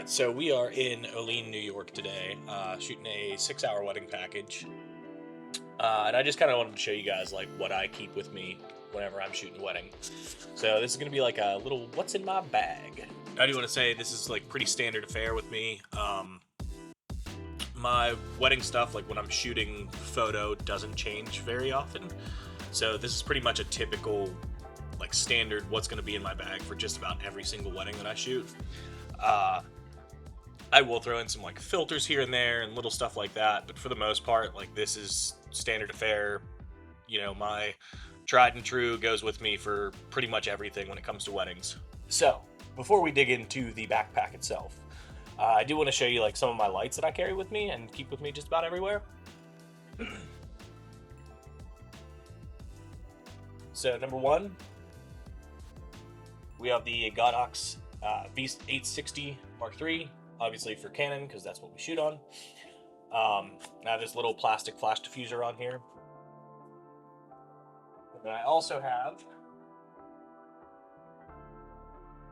right, so we are in Olean, New York today, shooting a 6-hour wedding package. And I just kind of wanted to show you guys like what I keep with me whenever I'm shooting a wedding. So this is gonna be like a little what's in my bag. I do want to say this is like pretty standard affair with me. My wedding stuff, like when I'm shooting photo, doesn't change very often. So this is pretty much a typical, like standard what's gonna be in my bag for just about every single wedding that I shoot. Uh, I will throw in some like filters here and there and little stuff like that, but for the most part, like this is standard affair. My tried and true goes with me for pretty much everything when it comes to weddings. So, before we dig into the backpack itself, I do want to show you like some of my lights that I carry with me and keep with me just about everywhere. So, number one, we have the Godox V860 Mark III, obviously for Canon because that's what we shoot on. I have this little plastic flash diffuser on here. And then I also have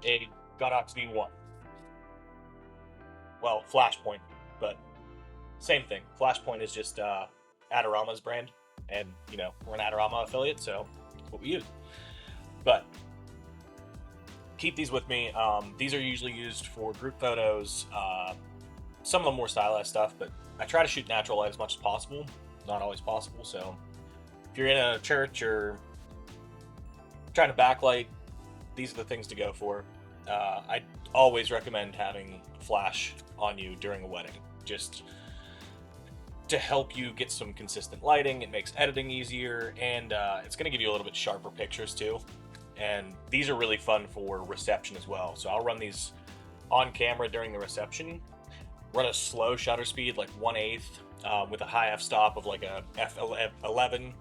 a Godox V1. Well, Flashpoint, but same thing. Flashpoint is just Adorama's brand, and we're an Adorama affiliate, so that's what we use. But keep these with me. These are usually used for group photos, some of the more stylized stuff, but I try to shoot natural light as much as possible. Not always possible, so if you're in a church or trying to backlight, these are the things to go for. I always recommend having flash on you during a wedding, just to help you get some consistent lighting. It makes editing easier, and it's going to give you a little bit sharper pictures too. And these are really fun for reception as well. So I'll run these on camera during the reception, run a slow shutter speed, like 1/8, with a high f-stop of like a f11,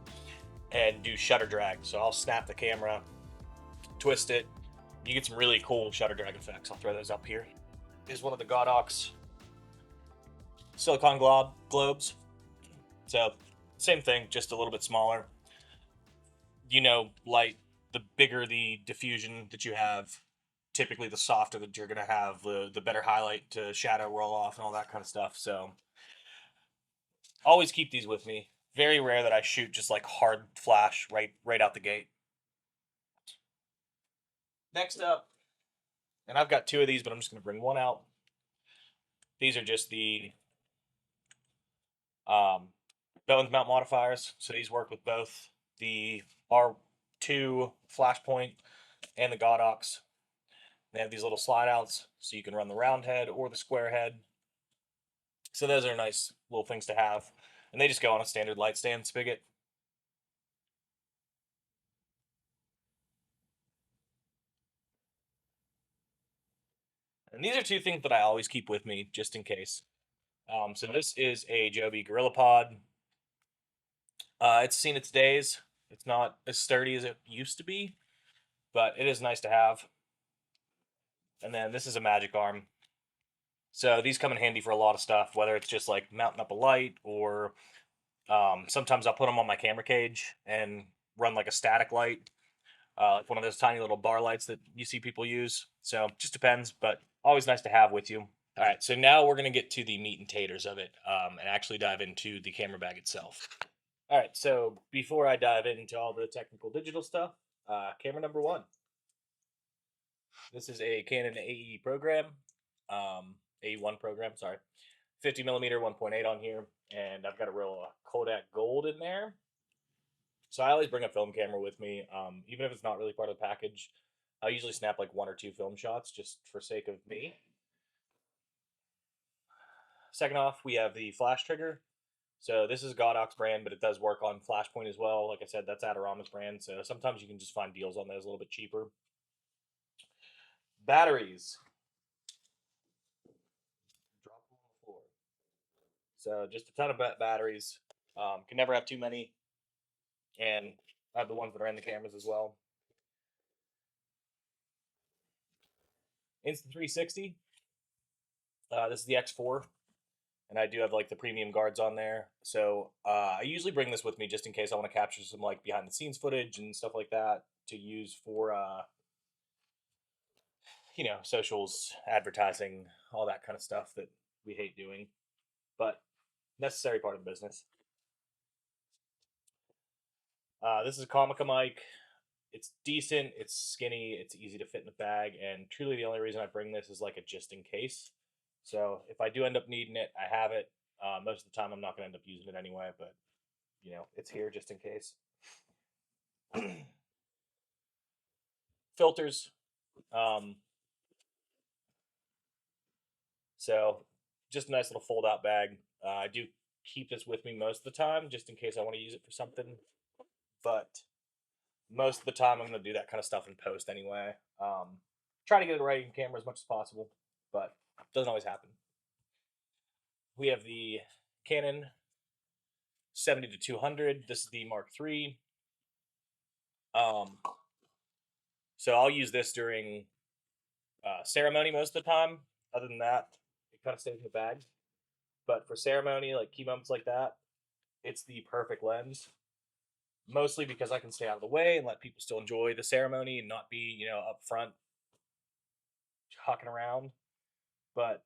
and do shutter drag. So I'll snap the camera, twist it. You get some really cool shutter drag effects. I'll throw those up here. Here's one of the Godox silicon globes. So same thing, just a little bit smaller. Light, the bigger the diffusion that you have, typically the softer that you're going to have, the better highlight to shadow roll off and all that kind of stuff. So always keep these with me. Very rare that I shoot just like hard flash right out the gate. Next up, and I've got two of these, but I'm just going to bring one out. These are just the Bones mount modifiers. So these work with both the R2 Flashpoint and the Godox. They have these little slide outs, so you can run the round head or the square head. So those are nice little things to have. And they just go on a standard light stand spigot. And these are two things that I always keep with me just in case. So this is a Joby Gorilla Pod. It's seen its days. It's not as sturdy as it used to be, but it is nice to have. And then this is a Magic Arm. So these come in handy for a lot of stuff, whether it's just like mounting up a light, or sometimes I'll put them on my camera cage and run like a static light, like one of those tiny little bar lights that you see people use. So just depends, but always nice to have with you. All right, so now we're gonna get to the meat and taters of it, and actually dive into the camera bag itself. All right, so before I dive into all the technical digital stuff, camera number one. This is a Canon AE program, AE1 program, sorry. 50mm 1.8 on here, and I've got a real Kodak Gold in there. So I always bring a film camera with me, even if it's not really part of the package. I usually snap like 1 or 2 film shots just for sake of me. Second off, we have the flash trigger. So this is Godox brand, but it does work on Flashpoint as well. Like I said, that's Adorama's brand, so sometimes you can just find deals on those a little bit cheaper. Batteries. Drop them on the floor. So just a ton of batteries. Can never have too many. And I have the ones that are in the cameras as well. Insta360. This is the X4. And I do have like the premium guards on there. So I usually bring this with me just in case I want to capture some like behind the scenes footage and stuff like that to use for you know, socials, advertising, all that kind of stuff that we hate doing, but necessary part of the business. This is a Comica mic. It's decent, it's skinny, it's easy to fit in the bag, and truly the only reason I bring this is like a just in case. So if I do end up needing it, I have it. Most of the time, I'm not going to end up using it anyway, but you know, it's here just in case. Filters. Um, so just a nice little fold out bag. I do keep this with me most of the time just in case I want to use it for something, but most of the time I'm going to do that kind of stuff in post anyway. Try to get it right in camera as much as possible, but it doesn't always happen. We have the Canon 70 to 200. This is the Mark III. So I'll use this during ceremony most of the time. Other than that, it kind of stays in the bag. But for ceremony, like key moments like that, it's the perfect lens. Mostly because I can stay out of the way and let people still enjoy the ceremony and not be, you know, up front hucking around. But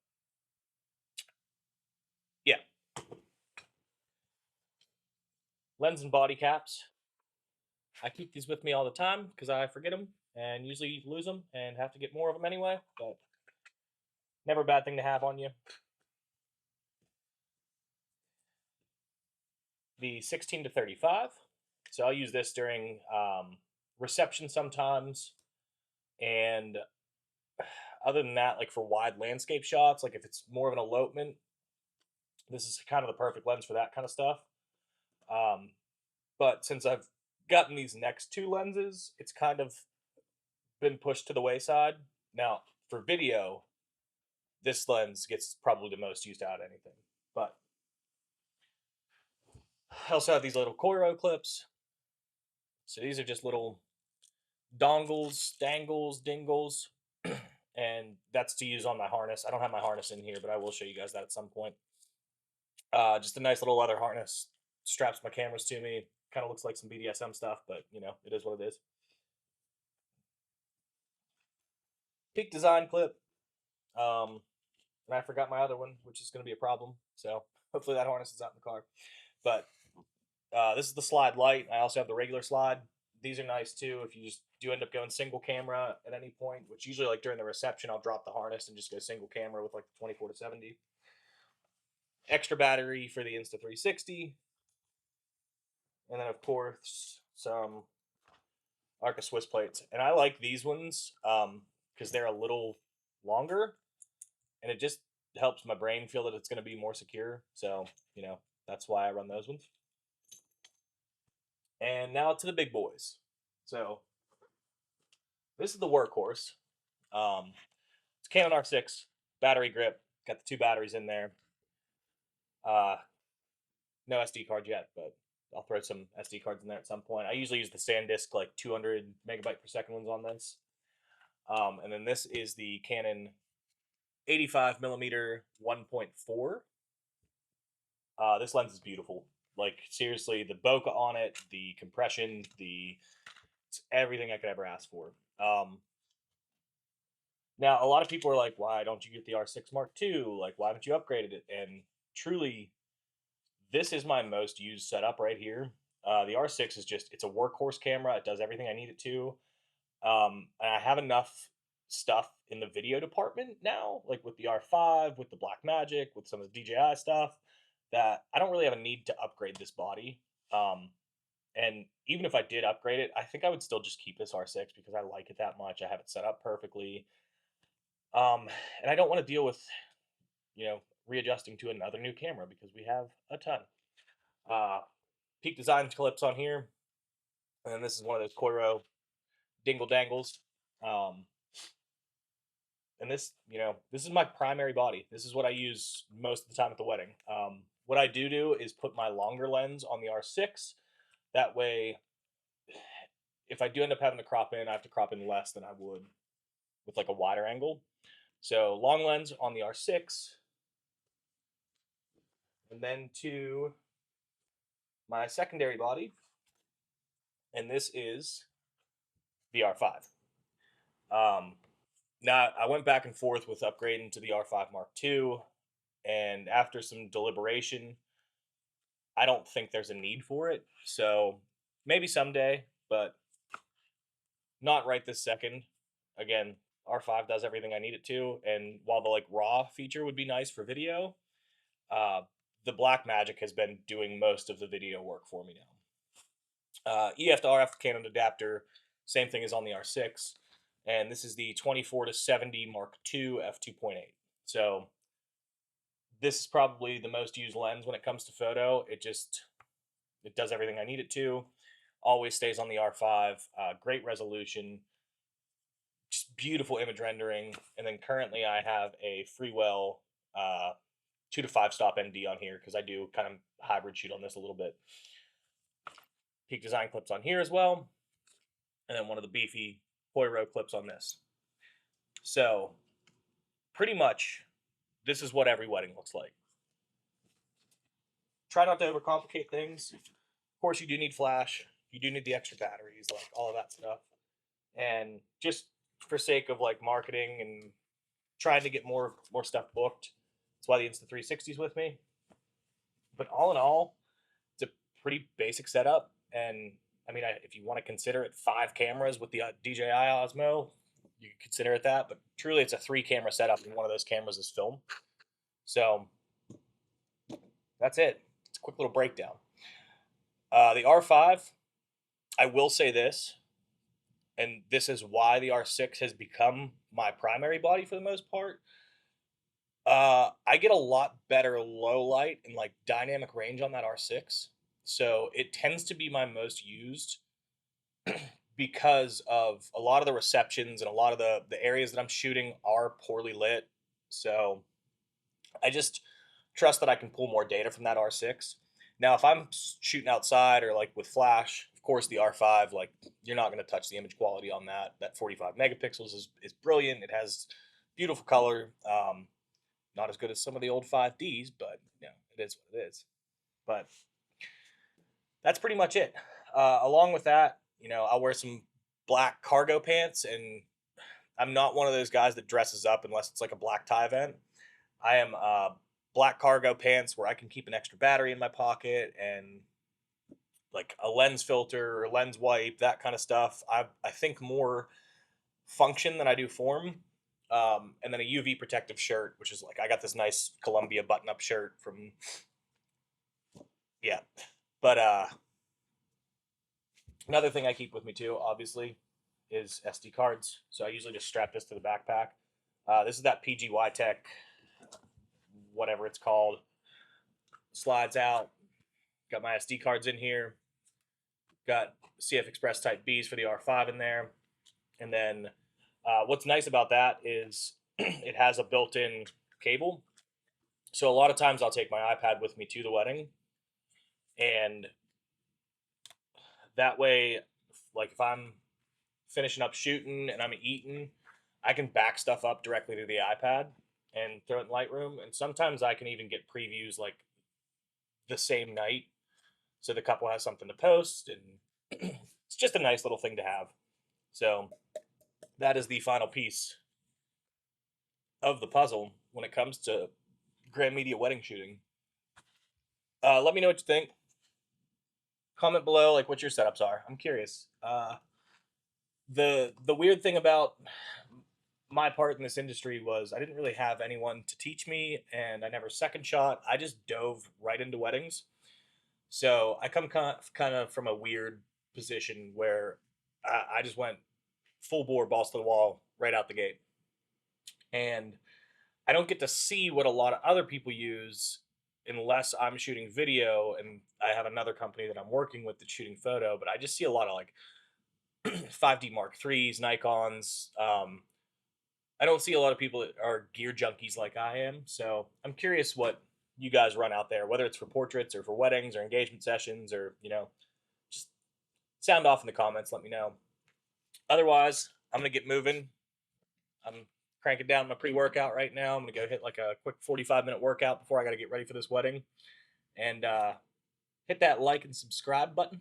yeah. Lens and body caps. I keep these with me all the time because I forget them and usually lose them and have to get more of them anyway. But never a bad thing to have on you. The 16 to 35. So I'll use this during reception sometimes. And other than that, like for wide landscape shots, like if it's more of an elopement, this is kind of the perfect lens for that kind of stuff. But since I've gotten these next two lenses, it's kind of been pushed to the wayside. Now, for video, this lens gets probably the most used out of anything. But I also have these little Coiro clips. So these are just little dongles, dangles, dingles, and that's to use on my harness. I don't have my harness in here, but I will show you guys that at some point. Just a nice little leather harness, straps my cameras to me. Kind of looks like some BDSM stuff, but you know, it is what it is. Peak design clip. And I forgot my other one, which is going to be a problem. So hopefully that harness is out in the car. But this is the slide light. I also have the regular slide. These are nice too if you just do end up going single camera at any point, which usually like during the reception I'll drop the harness and just go single camera with like the 24 to 70. Extra battery for the Insta360. And then of course some Arca Swiss plates. And I like these ones because they're a little longer and it just helps my brain feel that it's going to be more secure. So, you know, that's why I run those ones. And now to the big boys. So this is the workhorse. It's Canon R6 battery grip. Got the two batteries in there. No SD card yet, but I'll throw some SD cards in there at some point. I usually use the SanDisk like 200 megabyte per second ones on this. And then this is the Canon 85 millimeter 1.4. This lens is beautiful. Like seriously, the bokeh on it, the compression, it's everything I could ever ask for. Now a lot of people are like, why don't you get the R6 Mark II? Like, why haven't you upgraded it? And truly, this is my most used setup right here. The R6 is just, it's a workhorse camera. It does everything I need it to. And I have enough stuff in the video department now, like with the R5, with the Blackmagic, with some of the DJI stuff, that I don't really have a need to upgrade this body. And even if I did upgrade it, I think I would still just keep this R6 because I like it that much. I have it set up perfectly. And I don't want to deal with, you know, readjusting to another new camera because we have a ton. Peak design clips on here. And this is one of those Coiro dingle dangles. And this, you know, this is my primary body. This is what I use most of the time at the wedding. What I do is put my longer lens on the R6. That way, if I do end up having to crop in, I have to crop in less than I would with like a wider angle. So long lens on the R6. And then to my secondary body. And this is the R5. Now I went back and forth with upgrading to the R5 Mark II, and after some deliberation, I don't think there's a need for it. So maybe someday, but not right this second. Again, R5 does everything I need it to, and while the like raw feature would be nice for video, uh, the Black Magic has been doing most of the video work for me now. EF to RF Canon adapter, same thing as on the R6, and this is the 24 to 70 Mark II f2.8. So this is probably the most used lens when it comes to photo. It does everything I need it to. Always stays on the R5. Great resolution, just beautiful image rendering. And then currently I have a Freewell 2 to 5 stop ND on here because I do kind of hybrid shoot on this a little bit. Peak Design clips on here as well, and then one of the beefy Poirot clips on this. So pretty much this is what every wedding looks like. Try not to overcomplicate things. Of course, you do need flash. You do need the extra batteries, like all of that stuff. And just for sake of like marketing and trying to get more stuff booked, that's why the Insta360's with me. But all in all, it's a pretty basic setup. And I mean, if you want to consider it 5 cameras with the DJI Osmo, you can consider it that. But truly, it's a 3-camera setup, and one of those cameras is film. So that's it. It's a quick little breakdown. The R5, I will say this, and this is why the R6 has become my primary body for the most part. I get a lot better low light and like dynamic range on that R6. So it tends to be my most used because of a lot of the receptions and a lot of the areas that I'm shooting are poorly lit. So I just trust that I can pull more data from that R6. Now, if I'm shooting outside or like with flash, of course, the R5, like you're not going to touch the image quality on that. That 45 megapixels is brilliant. It has beautiful color. Not as good as some of the old 5Ds, but you know, it is what it is. But that's pretty much it. Along with that, you know, I'll wear some black cargo pants, and I'm not one of those guys that dresses up unless it's like a black tie event. I am black cargo pants where I can keep an extra battery in my pocket and like a lens filter or lens wipe, that kind of stuff. I think more function than I do form. And then a UV protective shirt, which is like I got this nice Columbia button-up shirt from, yeah. But another thing I keep with me too, obviously, is SD cards. So I usually just strap this to the backpack. This is that PGY Tech, whatever it's called. Slides out. Got my SD cards in here. Got CF Express Type Bs for the R5 in there. And then what's nice about that is it has a built-in cable. So a lot of times I'll take my iPad with me to the wedding. And that way, like if I'm finishing up shooting and I'm eating, I can back stuff up directly to the iPad and throw it in Lightroom. And sometimes I can even get previews like the same night, so the couple has something to post, and it's just a nice little thing to have. So that is the final piece of the puzzle when it comes to grand media wedding shooting. Let me know what you think. Comment below like what your setups are. I'm curious. The weird thing about my part in this industry was I didn't really have anyone to teach me, and I never second shot. I just dove right into weddings. So I come kind of from a weird position where I just went full bore, balls to the wall, right out the gate. And I don't get to see what a lot of other people use unless I'm shooting video, and I have another company that I'm working with that's shooting photo. But I just see a lot of like 5D Mark IIIs, Nikons. I don't see a lot of people that are gear junkies like I am. So I'm curious what you guys run out there, whether it's for portraits or for weddings or engagement sessions, or, you know, just sound off in the comments. Let me know. Otherwise, I'm going to get moving. I'm cranking down my pre-workout right now. I'm going to go hit like a quick 45-minute workout before I got to get ready for this wedding. And hit that like and subscribe button.